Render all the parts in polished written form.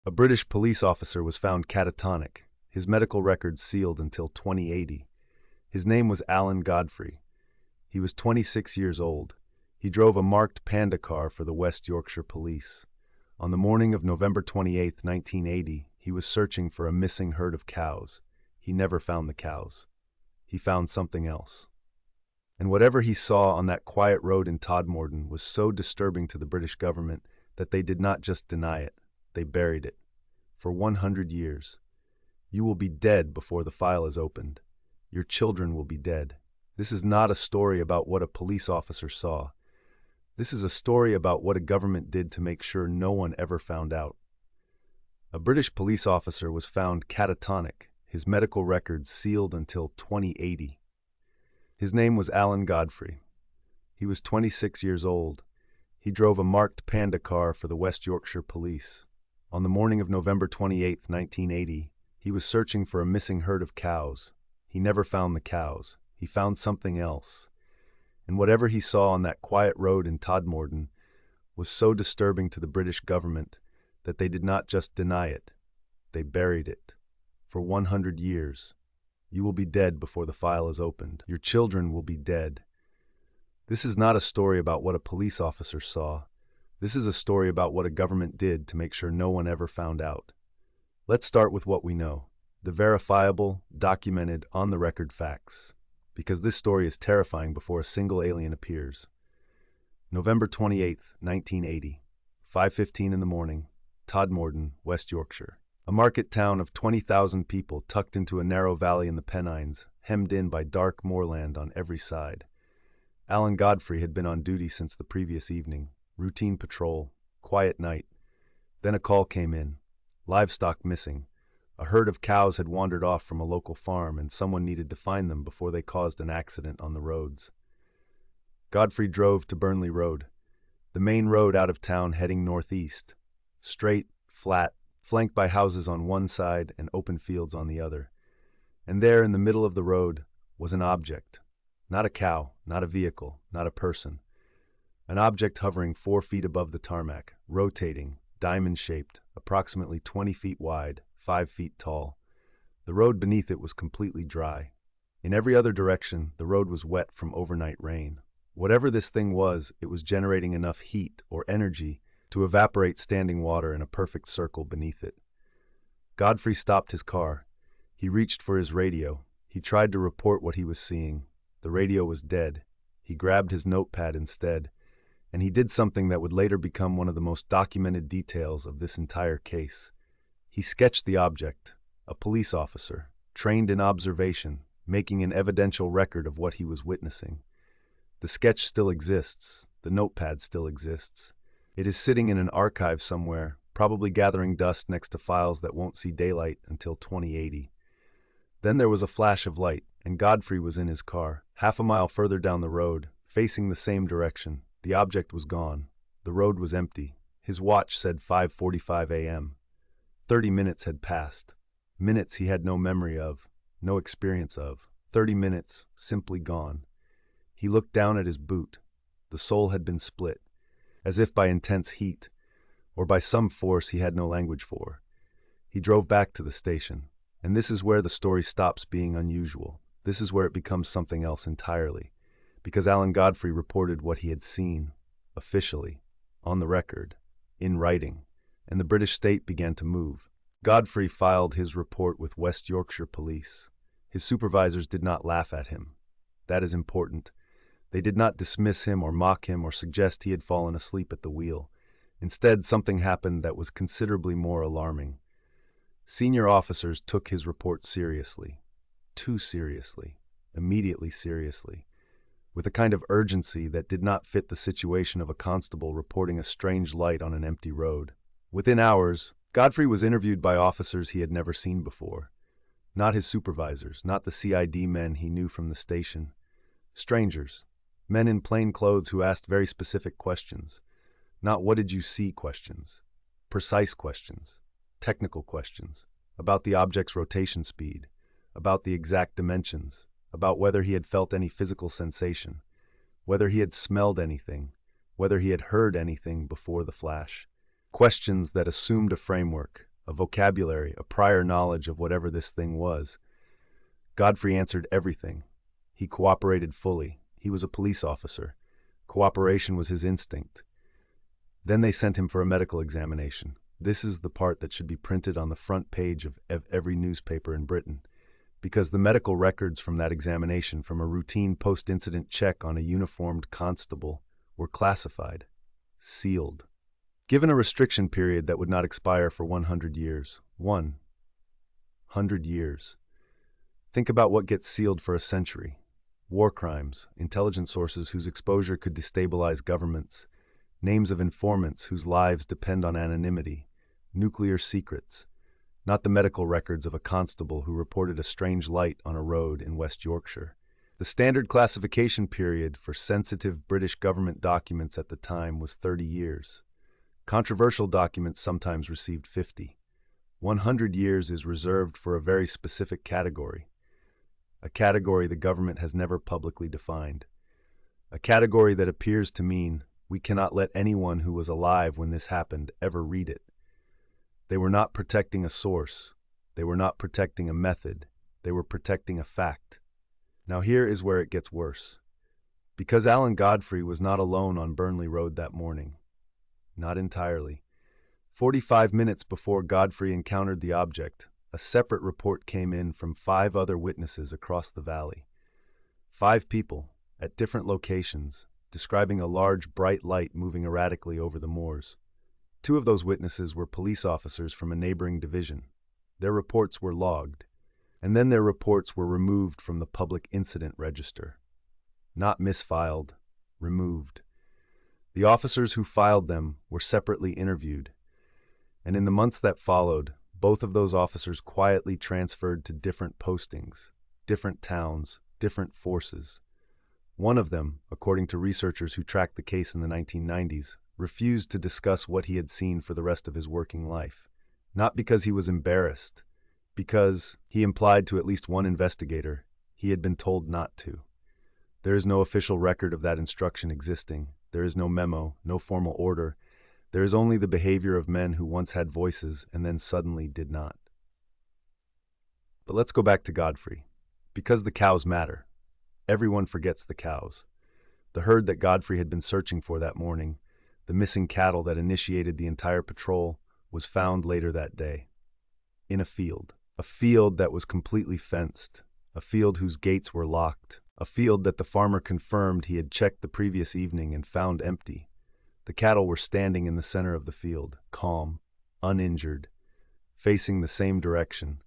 A British police officer was found catatonic, his medical records sealed until 2080. His name was Alan Godfrey. He was 26 years old. He drove a marked Panda car for the West Yorkshire Police. On the morning of November 28, 1980, he was searching for a missing herd of cows. He never found the cows. He found something else. And whatever he saw on that quiet road in Todmorden was so disturbing to the British government that they did not just deny it, they buried it. For 100 years. You will be dead before the file is opened. Your children will be dead. This is not a story about what a police officer saw. This is a story about what a government did to make sure no one ever found out. A British police officer was found catatonic, his medical records sealed until 2080. His name was Alan Godfrey. He was 26 years old. He drove a marked Panda car for the West Yorkshire Police. On the morning of November 28, 1980, he was searching for a missing herd of cows. He never found the cows. He found something else. And whatever he saw on that quiet road in Todmorden was so disturbing to the British government that they did not just deny it, they buried it. For 100 years. You will be dead before the file is opened. Your children will be dead. This is not a story about what a police officer saw. This is a story about what a government did to make sure no one ever found out. Let's start with what we know, the verifiable, documented, on-the-record facts, because this story is terrifying before a single alien appears. November 28, 1980, 5:15 in the morning, Todmorden, West Yorkshire. A market town of 20,000 people tucked into a narrow valley in the Pennines, hemmed in by dark moorland on every side. Alan Godfrey had been on duty since the previous evening. Routine patrol, quiet night. Then a call came in. Livestock missing. A herd of cows had wandered off from a local farm and someone needed to find them before they caused an accident on the roads. Godfrey drove to Burnley Road, the main road out of town heading northeast. Straight, flat, flanked by houses on one side and open fields on the other. And there in the middle of the road was an object. Not a cow, not a vehicle, not a person. An object hovering 4 feet above the tarmac, rotating, diamond-shaped, approximately 20 feet wide, 5 feet tall. The road beneath it was completely dry. In every other direction, the road was wet from overnight rain. Whatever this thing was, it was generating enough heat or energy to evaporate standing water in a perfect circle beneath it. Godfrey stopped his car. He reached for his radio. He tried to report what he was seeing. The radio was dead. He grabbed his notepad instead. And he did something that would later become one of the most documented details of this entire case. He sketched the object, a police officer, trained in observation, making an evidential record of what he was witnessing. The sketch still exists. The notepad still exists. It is sitting in an archive somewhere, probably gathering dust next to files that won't see daylight until 2080. Then there was a flash of light, and Godfrey was in his car, half a mile further down the road, facing the same direction. The object was gone. The road was empty. His watch said 5:45 a.m. 30 minutes had passed. Minutes he had no memory of, no experience of. 30 minutes simply gone. He looked down at his boot. The sole had been split, as if by intense heat, or by some force he had no language for. He drove back to the station. And this is where the story stops being unusual. This is where it becomes something else entirely. Because Alan Godfrey reported what he had seen, officially, on the record, in writing, and the British state began to move. Godfrey filed his report with West Yorkshire Police. His supervisors did not laugh at him. That is important. They did not dismiss him or mock him or suggest he had fallen asleep at the wheel. Instead, something happened that was considerably more alarming. Senior officers took his report seriously. Too seriously. Immediately seriously. With a kind of urgency that did not fit the situation of a constable reporting a strange light on an empty road. Within hours, Godfrey was interviewed by officers he had never seen before. Not his supervisors, not the CID men he knew from the station. Strangers, men in plain clothes who asked very specific questions. Not "what did you see" questions. Precise questions. Technical questions. About the object's rotation speed. About the exact dimensions. About whether he had felt any physical sensation, whether he had smelled anything, whether he had heard anything before the flash. Questions that assumed a framework, a vocabulary, a prior knowledge of whatever this thing was. Godfrey answered everything. He cooperated fully. He was a police officer. Cooperation was his instinct. Then they sent him for a medical examination. This is the part that should be printed on the front page of every newspaper in Britain, because the medical records from that examination, from a routine post-incident check on a uniformed constable, were classified, sealed. Given a restriction period that would not expire for 100 years. 100 years. Think about what gets sealed for a century. War crimes, intelligence sources whose exposure could destabilize governments, names of informants whose lives depend on anonymity, nuclear secrets, not the medical records of a constable who reported a strange light on a road in West Yorkshire. The standard classification period for sensitive British government documents at the time was 30 years. Controversial documents sometimes received 50. 100 years is reserved for a very specific category, a category the government has never publicly defined, a category that appears to mean we cannot let anyone who was alive when this happened ever read it. They were not protecting a source. They were not protecting a method. They were protecting a fact. Now here is where it gets worse. Because Alan Godfrey was not alone on Burnley Road that morning. Not entirely. 45 minutes before Godfrey encountered the object, a separate report came in from 5 other witnesses across the valley. 5 people, at different locations, describing a large, bright light moving erratically over the moors. 2 of those witnesses were police officers from a neighboring division. Their reports were logged, and then their reports were removed from the public incident register. Not misfiled, removed. The officers who filed them were separately interviewed, and in the months that followed, both of those officers quietly transferred to different postings, different towns, different forces. One of them, according to researchers who tracked the case in the 1990s, refused to discuss what he had seen for the rest of his working life. Not because he was embarrassed, because, he implied to at least one investigator, he had been told not to. There is no official record of that instruction existing. There is no memo, no formal order. There is only the behavior of men who once had voices and then suddenly did not. But let's go back to Godfrey. Because the cows matter. Everyone forgets the cows. The herd that Godfrey had been searching for that morning, the missing cattle that initiated the entire patrol, was found later that day. In a field that was completely fenced, a field whose gates were locked, a field that the farmer confirmed he had checked the previous evening and found empty. The cattle were standing in the center of the field, calm, uninjured, facing the same direction.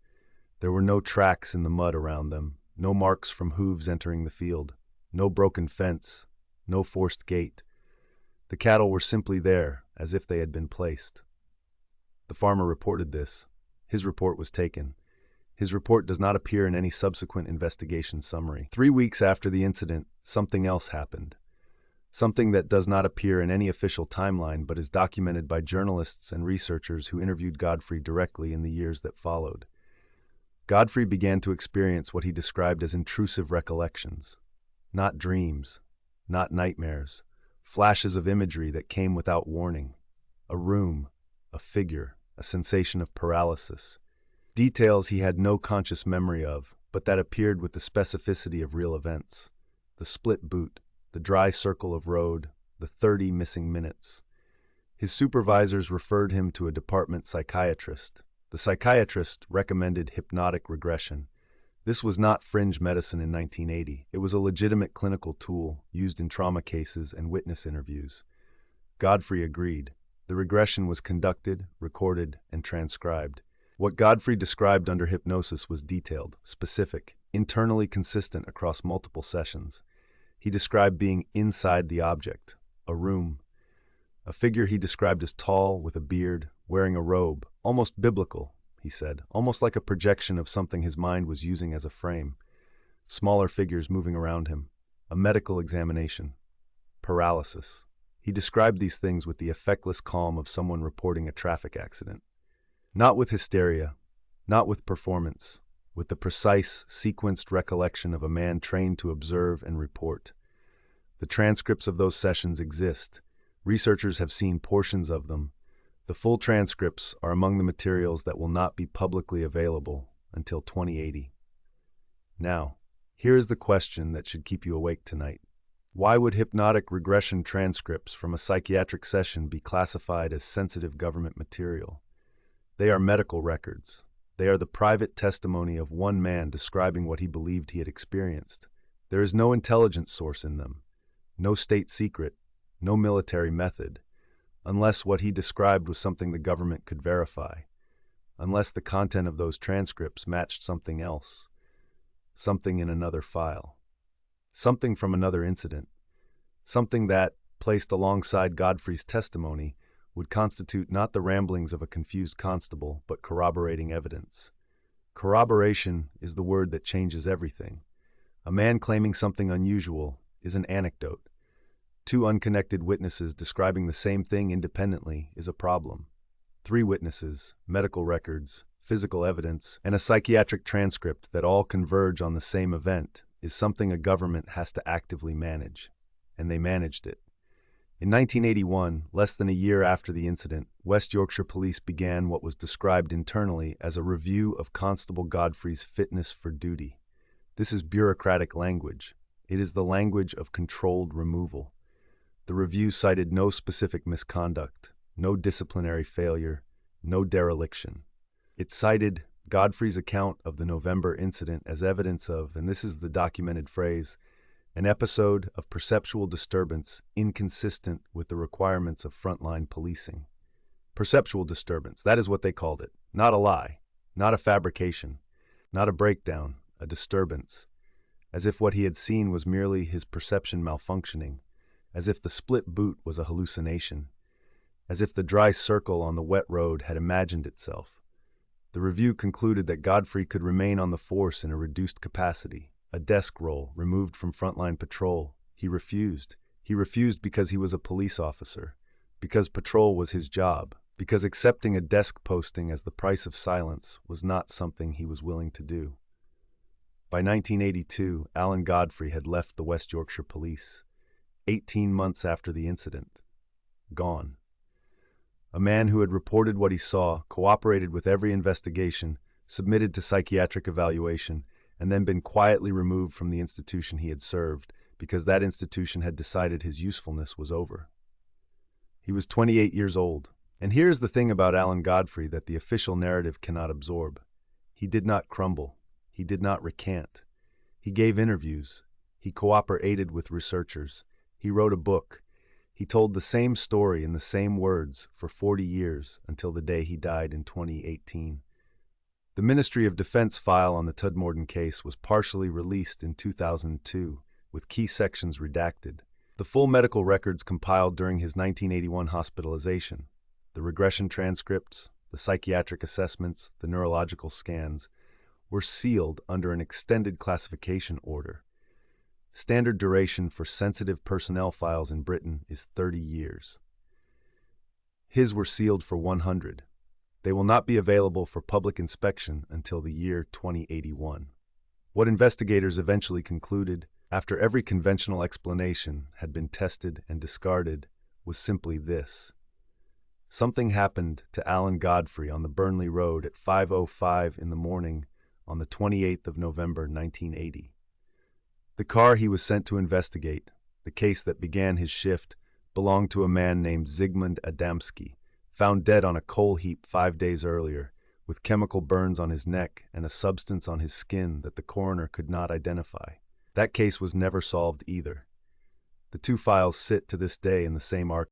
There were no tracks in the mud around them, no marks from hooves entering the field, no broken fence, no forced gate. The cattle were simply there, as if they had been placed. The farmer reported this. His report was taken. His report does not appear in any subsequent investigation summary. 3 weeks after the incident, something else happened. Something that does not appear in any official timeline but is documented by journalists and researchers who interviewed Godfrey directly in the years that followed. Godfrey began to experience what he described as intrusive recollections. Not dreams, not nightmares, flashes of imagery that came without warning. A room, a figure, a sensation of paralysis. Details he had no conscious memory of, but that appeared with the specificity of real events. The split boot, the dry circle of road, the 30 missing minutes. His supervisors referred him to a department psychiatrist. The psychiatrist recommended hypnotic regression. This was not fringe medicine in 1980. It was a legitimate clinical tool used in trauma cases and witness interviews. Godfrey agreed. The regression was conducted, recorded, and transcribed. What Godfrey described under hypnosis was detailed, specific, internally consistent across multiple sessions. He described being inside the object, a room. A figure he described as tall, with a beard, wearing a robe, almost biblical, he said, almost like a projection of something his mind was using as a frame. Smaller figures moving around him. A medical examination. Paralysis. He described these things with the effectless calm of someone reporting a traffic accident. Not with hysteria, not with performance, with the precise, sequenced recollection of a man trained to observe and report. The transcripts of those sessions exist. Researchers have seen portions of them. The full transcripts are among the materials that will not be publicly available until 2080. Now, here is the question that should keep you awake tonight. Why would hypnotic regression transcripts from a psychiatric session be classified as sensitive government material? They are medical records. They are the private testimony of one man describing what he believed he had experienced. There is no intelligence source in them, no state secret, no military method, unless what he described was something the government could verify, unless the content of those transcripts matched something else, something in another file, something from another incident, something that, placed alongside Godfrey's testimony, would constitute not the ramblings of a confused constable, but corroborating evidence. Corroboration is the word that changes everything. A man claiming something unusual is an anecdote. Two unconnected witnesses describing the same thing independently is a problem. Three witnesses, medical records, physical evidence, and a psychiatric transcript that all converge on the same event is something a government has to actively manage. And they managed it. In 1981, less than a year after the incident, West Yorkshire Police began what was described internally as a review of Constable Godfrey's fitness for duty. This is bureaucratic language. It is the language of controlled removal. The review cited no specific misconduct, no disciplinary failure, no dereliction. It cited Godfrey's account of the November incident as evidence of, and this is the documented phrase, an episode of perceptual disturbance inconsistent with the requirements of frontline policing. Perceptual disturbance, that is what they called it. Not a lie, not a fabrication, not a breakdown, a disturbance. As if what he had seen was merely his perception malfunctioning, as if the split boot was a hallucination, as if the dry circle on the wet road had imagined itself. The review concluded that Godfrey could remain on the force in a reduced capacity, a desk role removed from frontline patrol. He refused. He refused because he was a police officer, because patrol was his job, because accepting a desk posting as the price of silence was not something he was willing to do. By 1982, Alan Godfrey had left the West Yorkshire Police, 18 months after the incident. Gone. A man who had reported what he saw, cooperated with every investigation, submitted to psychiatric evaluation, and then been quietly removed from the institution he had served because that institution had decided his usefulness was over. He was 28 years old, and here's the thing about Alan Godfrey that the official narrative cannot absorb. He did not crumble. He did not recant. He gave interviews. He cooperated with researchers. He wrote a book. He told the same story in the same words for 40 years until the day he died in 2018. The Ministry of Defense file on the Todmorden case was partially released in 2002, with key sections redacted. The full medical records compiled during his 1981 hospitalization, the regression transcripts, the psychiatric assessments, the neurological scans, were sealed under an extended classification order. Standard duration for sensitive personnel files in Britain is 30 years. His were sealed for 100. They will not be available for public inspection until the year 2081. What investigators eventually concluded, after every conventional explanation had been tested and discarded, was simply this. Something happened to Alan Godfrey on the Burnley Road at 5:05 in the morning on the 28th of November 1980. The car he was sent to investigate, the case that began his shift, belonged to a man named Zygmunt Adamski, found dead on a coal heap 5 days earlier, with chemical burns on his neck and a substance on his skin that the coroner could not identify. That case was never solved either. The two files sit to this day in the same archive.